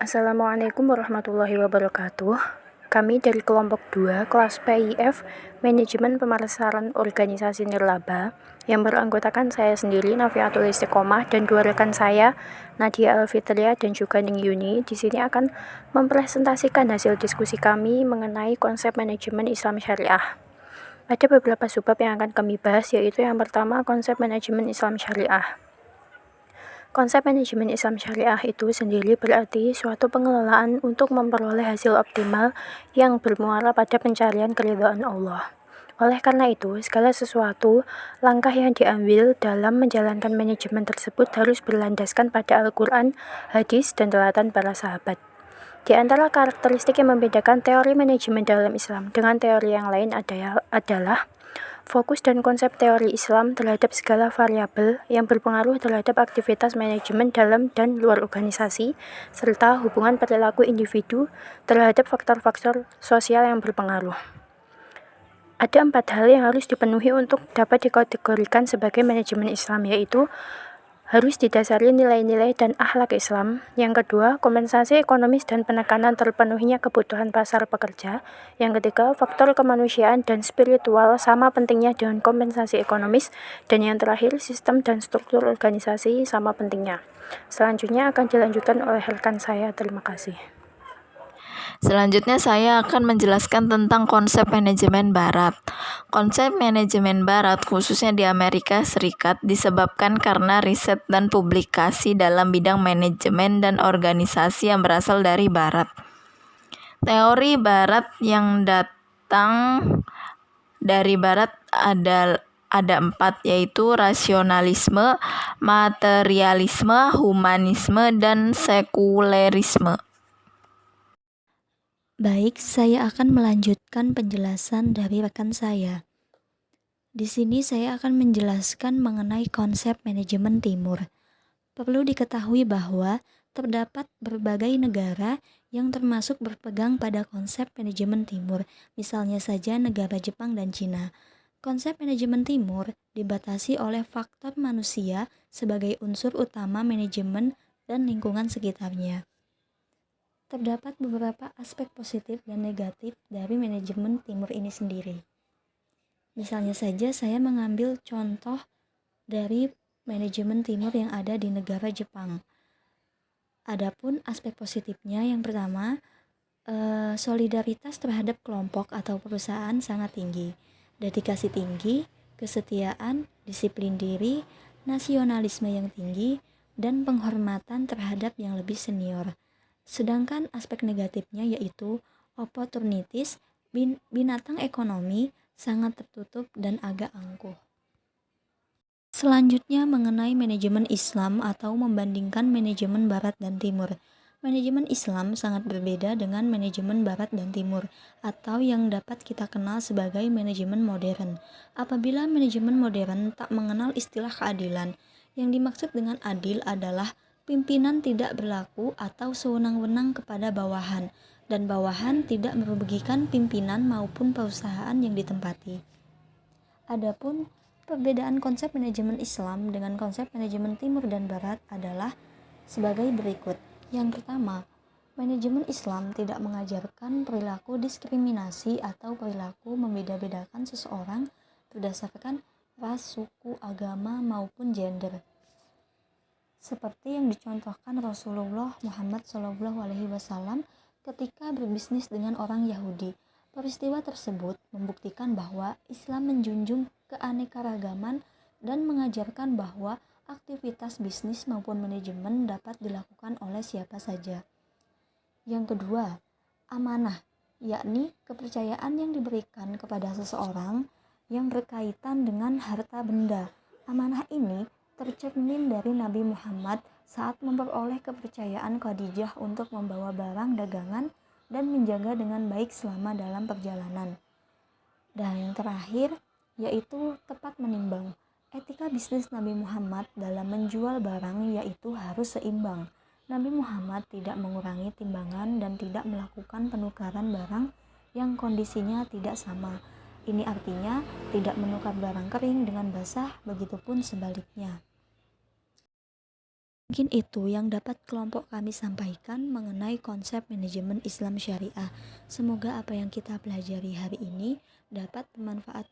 Assalamualaikum warahmatullahi wabarakatuh. Kami dari kelompok 2, kelas PIF, Manajemen Pemasaran Organisasi Nirlaba, yang beranggotakan saya sendiri, Nafiatul Istiqomah, dan dua rekan saya, Nadia Alfitria dan juga Ning Yuni, di sini akan mempresentasikan hasil diskusi kami mengenai konsep manajemen Islam Syariah. Ada beberapa subbab yang akan kami bahas, yaitu yang pertama, konsep manajemen Islam Syariah. Konsep manajemen Islam Syariah itu sendiri berarti suatu pengelolaan untuk memperoleh hasil optimal yang bermuara pada pencarian keridhaan Allah. Oleh karena itu, segala sesuatu langkah yang diambil dalam menjalankan manajemen tersebut harus berlandaskan pada Al-Quran, hadis, dan telatan para sahabat. Di antara karakteristik yang membedakan teori manajemen dalam Islam dengan teori yang lain adalah fokus dan konsep teori Islam terhadap segala variabel yang berpengaruh terhadap aktivitas manajemen dalam dan luar organisasi, serta hubungan perilaku individu terhadap faktor-faktor sosial yang berpengaruh. Ada 4 hal yang harus dipenuhi untuk dapat dikategorikan sebagai manajemen Islam, yaitu harus didasari nilai-nilai dan akhlak Islam. Yang kedua, kompensasi ekonomis dan penekanan terpenuhinya kebutuhan pasar pekerja. Yang ketiga, faktor kemanusiaan dan spiritual sama pentingnya dengan kompensasi ekonomis. Dan yang terakhir, sistem dan struktur organisasi sama pentingnya. Selanjutnya akan dilanjutkan oleh rekan saya. Terima kasih. Selanjutnya saya akan menjelaskan tentang konsep manajemen barat. Konsep manajemen barat khususnya di Amerika Serikat disebabkan karena riset dan publikasi dalam bidang manajemen dan organisasi yang berasal dari barat. Teori barat yang datang dari barat ada 4, yaitu rasionalisme, materialisme, humanisme, dan sekulerisme. Baik, saya akan melanjutkan penjelasan dari rekan saya. Di sini saya akan menjelaskan mengenai konsep manajemen timur. Perlu diketahui bahwa terdapat berbagai negara yang termasuk berpegang pada konsep manajemen timur, misalnya saja negara Jepang dan Cina. Konsep manajemen timur dibatasi oleh faktor manusia sebagai unsur utama manajemen dan lingkungan sekitarnya. Terdapat beberapa aspek positif dan negatif dari manajemen timur ini sendiri. Misalnya saja saya mengambil contoh dari manajemen timur yang ada di negara Jepang. Adapun aspek positifnya, yang pertama, solidaritas terhadap kelompok atau perusahaan sangat tinggi, dedikasi tinggi, kesetiaan, disiplin diri, nasionalisme yang tinggi, dan penghormatan terhadap yang lebih senior. Sedangkan aspek negatifnya yaitu opportunities, binatang ekonomi sangat tertutup dan agak angkuh. Selanjutnya mengenai manajemen Islam atau membandingkan manajemen Barat dan Timur. Manajemen Islam sangat berbeda dengan manajemen Barat dan Timur, atau yang dapat kita kenal sebagai manajemen modern. Apabila manajemen modern tak mengenal istilah keadilan, yang dimaksud dengan adil adalah pimpinan tidak berlaku atau sewenang-wenang kepada bawahan, dan bawahan tidak merugikan pimpinan maupun perusahaan yang ditempati. Adapun perbedaan konsep manajemen Islam dengan konsep manajemen Timur dan Barat adalah sebagai berikut. Yang pertama, manajemen Islam tidak mengajarkan perilaku diskriminasi atau perilaku membeda-bedakan seseorang berdasarkan ras, suku, agama, maupun gender. Seperti yang dicontohkan Rasulullah Muhammad SAW ketika berbisnis dengan orang Yahudi. Peristiwa tersebut membuktikan bahwa Islam menjunjung keanekaragaman dan mengajarkan bahwa aktivitas bisnis maupun manajemen dapat dilakukan oleh siapa saja. Yang kedua, amanah, yakni kepercayaan yang diberikan kepada seseorang yang berkaitan dengan harta benda. Amanah ini tercermin dari Nabi Muhammad saat memperoleh kepercayaan Khadijah untuk membawa barang dagangan dan menjaga dengan baik selama dalam perjalanan. Dan yang terakhir, yaitu tepat menimbang. Etika bisnis Nabi Muhammad dalam menjual barang yaitu harus seimbang. Nabi Muhammad tidak mengurangi timbangan dan tidak melakukan penukaran barang yang kondisinya tidak sama. Ini artinya tidak menukar barang kering dengan basah, begitupun sebaliknya. Mungkin itu yang dapat kelompok kami sampaikan mengenai konsep manajemen Islam syariah. Semoga apa yang kita pelajari hari ini dapat bermanfaat